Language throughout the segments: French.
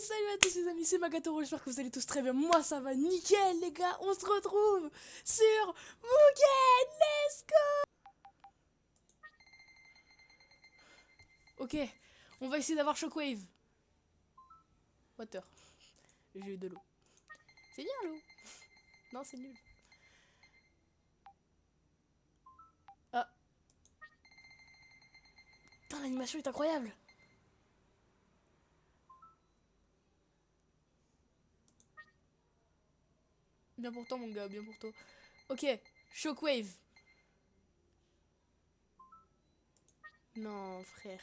Salut à tous les amis, c'est Magatoro, j'espère que vous allez tous très bien. Moi ça va nickel les gars, on se retrouve sur Mugen, let's go. Ok, on va essayer d'avoir Shockwave. Water, j'ai eu de l'eau. C'est bien l'eau. Non c'est nul. Ah. Putain l'animation est incroyable. Bien pour toi mon gars, bien pour toi. Ok, Shockwave. Non frère.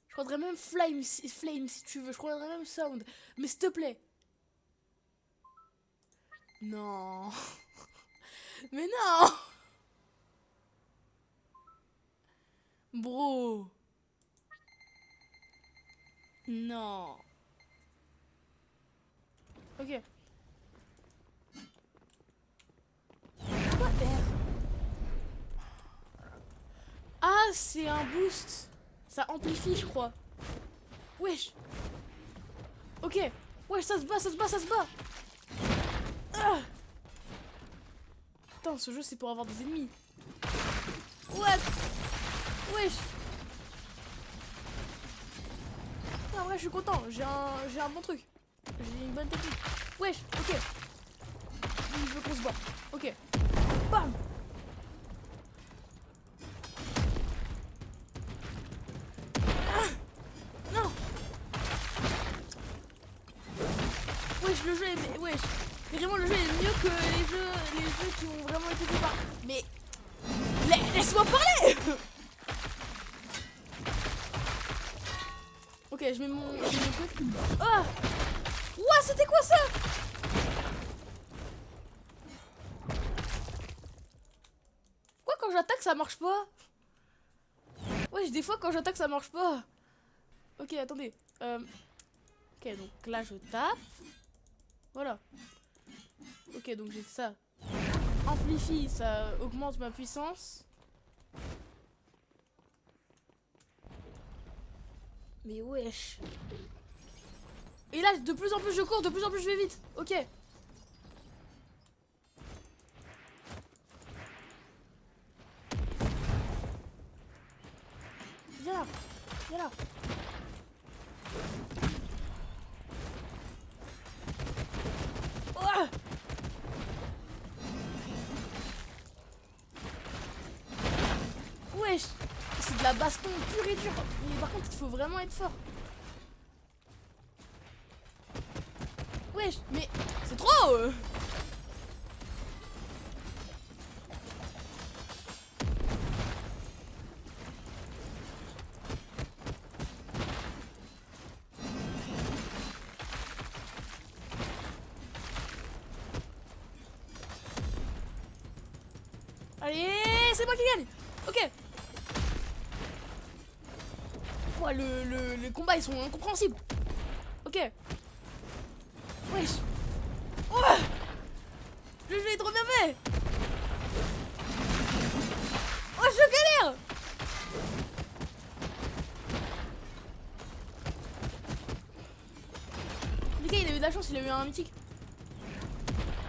Je prendrais même Flame si tu veux, je prendrais même Sound. Mais s'il te plaît. Non. Mais non. Bro. Non. Ok. Quoi R? Ah, c'est un boost. Ça amplifie, je crois. Wesh. Ok. Wesh, ça se bat, ça se bat, ça se bat. Ah. Putain, ce jeu, c'est pour avoir des ennemis. What? Wesh. Non, en vrai, je suis content. J'ai un bon truc. J'ai une bonne technique. Wesh, ok. Il veut qu'on se bat. Ok. Bam. Non. Wesh, le jeu est... Wesh. Vraiment, le jeu est mieux que les jeux qui ont vraiment été faits par... Mais... Laisse-moi parler. Ok, je mets mon truc. Ah. Ouah, c'était quoi ça? Pourquoi quand j'attaque ça marche pas? Ouais, des fois quand j'attaque ça marche pas. Ok, attendez. Ok, donc là je tape. Voilà. Ok, donc j'ai ça. Amplifie, ça augmente ma puissance. Mais wesh. Et là, de plus en plus je cours, de plus en plus je vais vite. Ok. Viens là. Viens là. Oh. Wesh. C'est de la baston pure et dure. Mais par contre, il faut vraiment être fort. Wesh, mais c'est trop. Allez, c'est moi qui gagne. Ok. Oh, les combats ils sont incompréhensibles. Ok. Wesh. Oh, le jeu est trop bien fait. Oh, je galère. Les gars, il a eu de la chance, il a eu un mythique.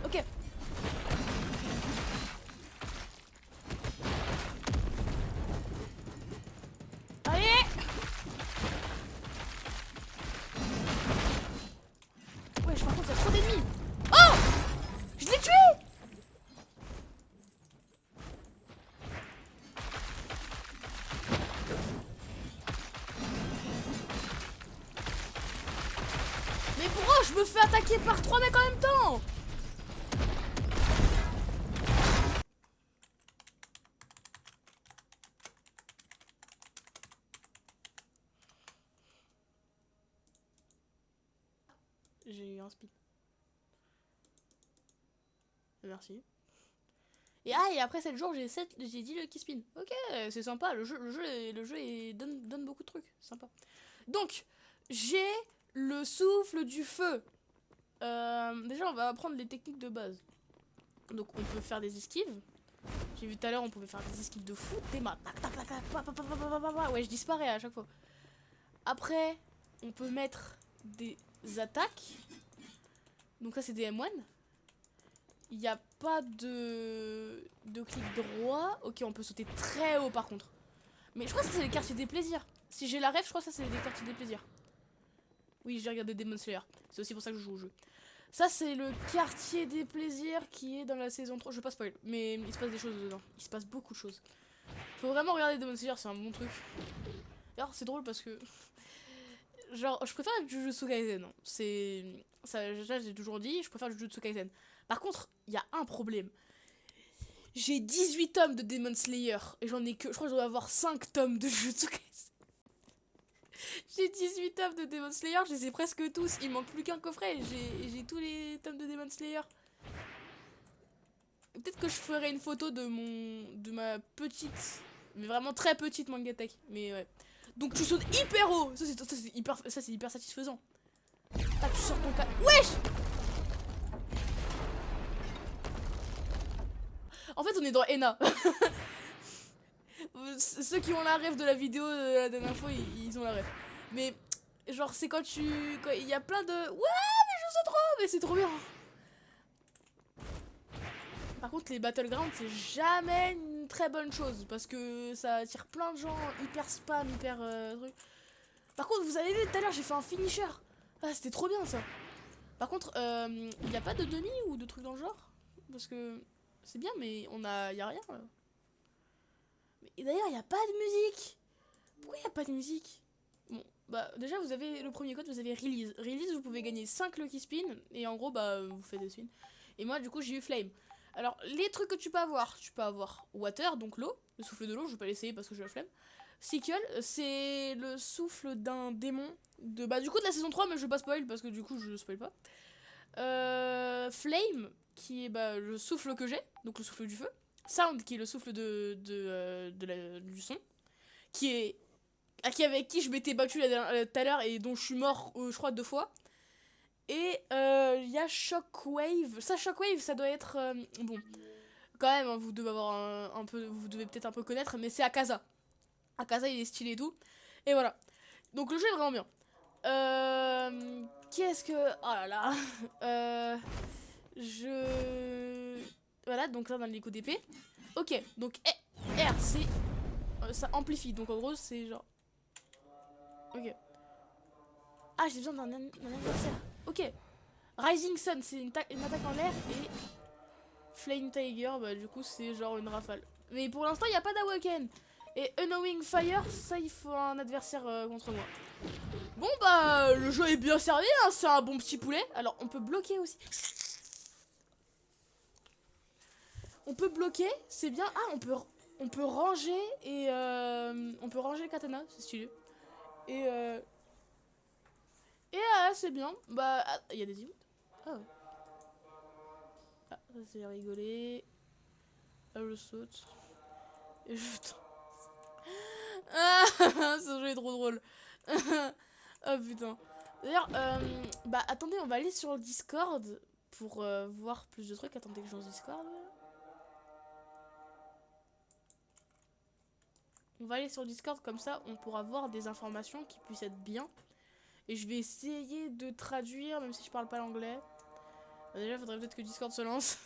Ok. Allez. Wesh, par contre, il y a trop d'ennemis. Oh, je l'ai tué. Mais bro, je me fais attaquer par 3 mecs en même temps. J'ai eu un speed. Merci. Et après 7 jours, j'ai dit le key spin. Ok, c'est sympa. Donne beaucoup de trucs. Sympa. Donc, j'ai le souffle du feu. Déjà, on va apprendre les techniques de base. Donc, on peut faire des esquives. J'ai vu tout à l'heure, on pouvait faire des esquives de fou. Des mains. Tac, tac, tac, tac, pa, pa, pa, pa, pa, pa, pa. Ouais, je disparais à chaque fois. Après, on peut mettre des attaques. Donc ça, c'est des M1. Il n'y a pas de clic droit. Ok, on peut sauter très haut par contre. Mais je crois que ça, c'est les quartiers des plaisirs. Si j'ai la ref, je crois que ça, c'est les quartiers des plaisirs. Oui, j'ai regardé Demon Slayer. C'est aussi pour ça que je joue au jeu. Ça, c'est le quartier des plaisirs qui est dans la saison 3. Je vais pas spoil, mais il se passe des choses dedans. Il se passe beaucoup de choses. Faut vraiment regarder Demon Slayer, c'est un bon truc. D'ailleurs, c'est drôle parce que... Genre, je préfère Jujutsu Kaisen. C'est... Ça, j'ai toujours dit, je préfère Jujutsu Kaisen. Par contre, il y a un problème. J'ai 18 tomes de Demon Slayer. Et j'en ai que... Je crois que je dois avoir 5 tomes de Jujutsu Kaisen. J'ai 18 tomes de Demon Slayer, je les ai presque tous. Il manque plus qu'un coffret. J'ai tous les tomes de Demon Slayer. Peut-être que je ferai une photo de ma petite, mais vraiment très petite Mangatech. Mais ouais. Donc tu sautes hyper haut. Ça c'est hyper satisfaisant. Tac, tu sors ton cas. Wesh! En fait, on est dans Ena. Ceux qui ont la rêve de la vidéo de la dernière fois, ils ont la rêve. Mais genre c'est quand il y a plein de... Ouais, mais je saute trop, mais c'est trop bien. Par contre, les battlegrounds, c'est jamais une très bonne chose parce que ça attire plein de gens hyper spam, hyper truc. Par contre, vous avez vu tout à l'heure, j'ai fait un finisher. Ah, c'était trop bien ça. Par contre, il n'y a pas de demi ou de trucs dans le genre parce que c'est bien, mais y a rien là. Et d'ailleurs, il n'y a pas de musique. Pourquoi il n'y a pas de musique? Bon, bah déjà, vous avez le premier code, vous avez Release. Release, vous pouvez gagner 5 Lucky Spin. Et en gros, bah, vous faites des spins. Et moi, du coup, j'ai eu Flame. Alors, les trucs que tu peux avoir Water, donc l'eau. Le souffle de l'eau, je vais pas l'essayer parce que j'ai la flemme. Sickle, c'est le souffle d'un démon. Bah, du coup, de la saison 3, mais je vais pas spoil parce que du coup, je spoil pas. Flame, qui est bah, le souffle que j'ai, donc le souffle du feu. Sound, qui est le souffle du son. Avec qui je m'étais battu tout à l'heure et dont je suis mort, je crois, 2 fois. Et il y a Shockwave. Ça, Shockwave, ça doit être... bon, quand même, hein, vous devez avoir un peu... Vous devez peut-être un peu connaître, mais c'est Akaza. Akaza, il est stylé et tout. Et voilà. Donc le jeu est vraiment bien. Qu'est-ce que... Oh là là. Voilà, donc là, on a les coups d'épée. Ok, donc R, c'est... ça amplifie. Donc en gros, c'est genre... Ok. Ah, j'ai besoin d'un adversaire. Ok. Rising Sun, c'est une attaque en l'air. Et Flame Tiger, bah du coup, c'est genre une rafale. Mais pour l'instant, il n'y a pas d'Awaken. Et Unknowing Fire, ça, il faut un adversaire contre moi. Bon, bah, le jeu est bien servi, hein, c'est un bon petit poulet. Alors, on peut bloquer aussi. On peut bloquer, c'est bien. Ah, on peut ranger et... on peut ranger le katana, c'est stylé. Et c'est bien. Bah, il y a des emotes. Ah ouais. Ah, ça c'est rigolé. Là, je saute. Et je... Ah, ce jeu est trop drôle. Oh putain. D'ailleurs, bah attendez, on va aller sur le Discord pour voir plus de trucs. Attendez que je lance Discord. On va aller sur le Discord, comme ça on pourra voir des informations qui puissent être bien. Et je vais essayer de traduire, même si je parle pas l'anglais. Déjà, il faudrait peut-être que Discord se lance.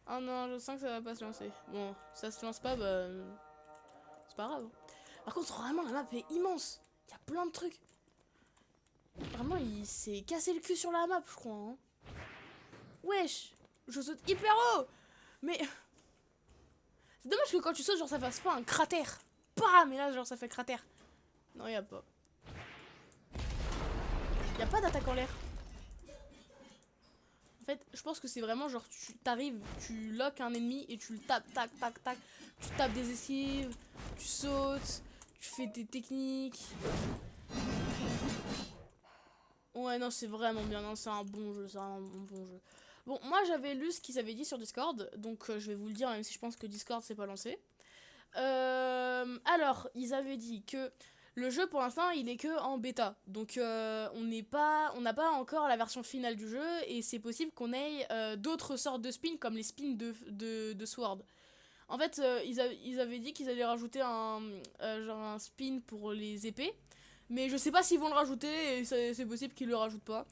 Ah non, je sens que ça va pas se lancer. Bon, ça se lance pas, bah... c'est pas grave. Par contre, vraiment, la map est immense. Il y a plein de trucs. Vraiment, il s'est cassé le cul sur la map, je crois. Hein. Wesh, je saute hyper haut. Mais... c'est dommage que quand tu sautes, genre, ça fasse pas un cratère. Bam, mais là, genre, ça fait cratère. Non, y a pas. Y a pas d'attaque en l'air. En fait, je pense que c'est vraiment genre, tu t'arrives, tu lock un ennemi et tu le tapes, tac, tac, tac. Tu tapes des esquives, tu sautes, tu fais tes techniques. Ouais, non, c'est vraiment bien, non, c'est un bon jeu, c'est un bon jeu. Bon, moi j'avais lu ce qu'ils avaient dit sur Discord, donc je vais vous le dire, même si je pense que Discord s'est pas lancé. Alors, ils avaient dit que Le jeu pour l'instant il est que en bêta, donc on n'a pas encore la version finale du jeu et c'est possible qu'on ait d'autres sortes de spins comme les spins de Sword. En fait, ils avaient dit qu'ils allaient rajouter genre un spin pour les épées, mais je sais pas s'ils vont le rajouter et c'est possible qu'ils le rajoutent pas.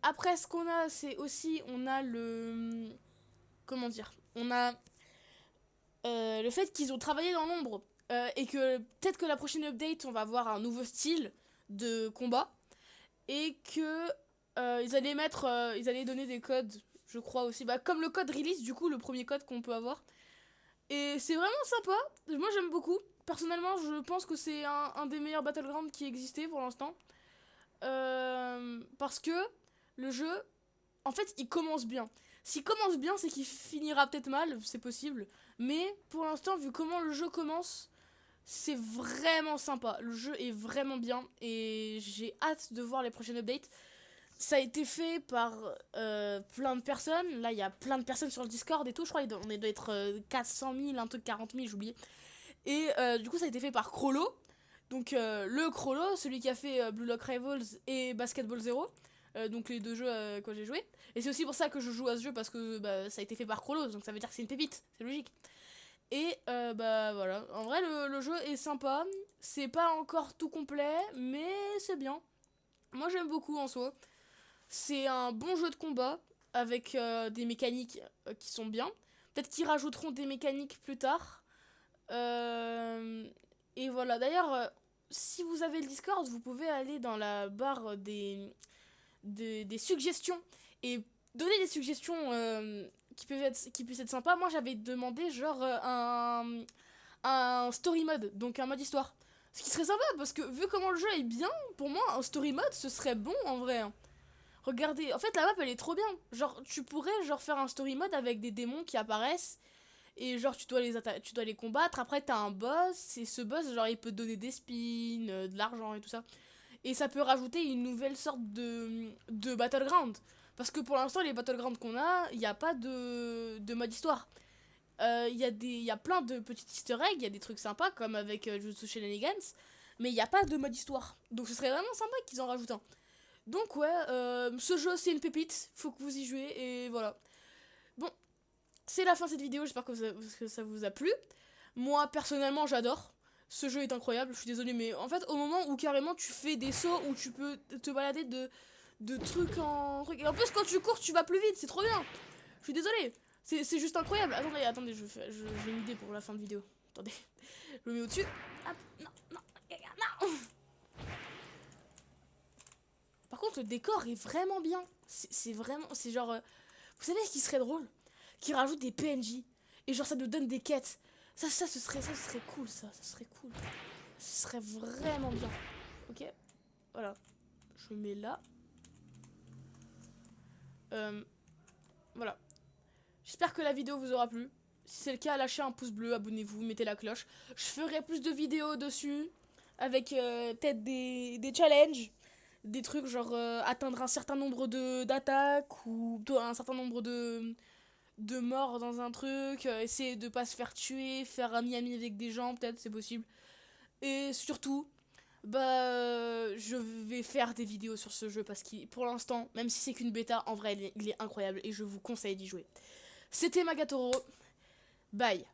Après, ce qu'on a, c'est aussi, on a le... Comment dire? On a le fait qu'ils ont travaillé dans l'ombre et que peut-être que la prochaine update, on va avoir un nouveau style de combat et que ils allaient donner des codes, je crois aussi, bah, comme le code release, du coup, le premier code qu'on peut avoir. Et c'est vraiment sympa. Moi, j'aime beaucoup. Personnellement, je pense que c'est un des meilleurs Battlegrounds qui existait pour l'instant. Parce que le jeu, en fait, il commence bien. S'il commence bien, c'est qu'il finira peut-être mal, c'est possible. Mais pour l'instant, vu comment le jeu commence, c'est vraiment sympa. Le jeu est vraiment bien et j'ai hâte de voir les prochaines updates. Ça a été fait par plein de personnes. Là, il y a plein de personnes sur le Discord et tout. Je crois qu'on doit être 400 000, un truc 40 000, j'ai oublié. Et du coup, ça a été fait par Crollo. Donc, le Crollo, celui qui a fait Blue Lock Rivals et Basketball Zero. Donc, les deux jeux que j'ai joué. Et c'est aussi pour ça que je joue à ce jeu parce que bah, ça a été fait par Crollo. Donc, ça veut dire que c'est une pépite. C'est logique. Et bah voilà. En vrai, le jeu est sympa. C'est pas encore tout complet, mais c'est bien. Moi, j'aime beaucoup en soi. C'est un bon jeu de combat avec des mécaniques qui sont bien. Peut-être qu'ils rajouteront des mécaniques plus tard. Et voilà. D'ailleurs, si vous avez le Discord, vous pouvez aller dans la barre des suggestions et donner des suggestions qui puissent être sympas. Moi, j'avais demandé genre un story mode, donc un mode histoire. Ce qui serait sympa parce que vu comment le jeu est bien, pour moi, un story mode ce serait bon en vrai, hein. Regardez, en fait la map elle est trop bien. Genre tu pourrais genre faire un story mode avec des démons qui apparaissent et genre tu dois les combattre. Après t'as un boss et ce boss genre il peut te donner des spins, de l'argent et tout ça. Et ça peut rajouter une nouvelle sorte de battleground. Parce que pour l'instant les battlegrounds qu'on a, il n'y a pas de mode histoire. Il y a plein de petits easter eggs, il y a des trucs sympas comme avec Jutsu Shenanigans, mais il n'y a pas de mode histoire. Donc ce serait vraiment sympa qu'ils en rajoutent un. Donc ouais, ce jeu c'est une pépite, faut que vous y jouez et voilà. Bon, c'est la fin de cette vidéo, j'espère que ça vous a plu. Moi personnellement j'adore, ce jeu est incroyable, je suis désolée mais en fait au moment où carrément tu fais des sauts où tu peux te balader de truc en truc. Et en plus quand tu cours tu vas plus vite, c'est trop bien. Je suis désolée, c'est juste incroyable. Attendez, j'ai une idée pour la fin de vidéo. Attendez, je le mets au-dessus. Hop, non, non, non. Par contre, le décor est vraiment bien. C'est vraiment. C'est genre. Vous savez ce qui serait drôle? Qui rajoute des PNJ. Et genre, ça nous donne des quêtes. Ça, ce serait cool, ça. Ça serait cool. Ce serait vraiment bien. Ok? Voilà. Je mets là. Voilà. J'espère que la vidéo vous aura plu. Si c'est le cas, lâchez un pouce bleu, abonnez-vous, mettez la cloche. Je ferai plus de vidéos dessus. Avec peut-être des challenges. Des trucs genre atteindre un certain nombre d'attaques ou un certain nombre de morts dans un truc, essayer de pas se faire tuer, faire ami-ami avec des gens, peut-être, c'est possible. Et surtout, bah, je vais faire des vidéos sur ce jeu parce que pour l'instant, même si c'est qu'une bêta, en vrai, il est incroyable et je vous conseille d'y jouer. C'était Magatoro, bye.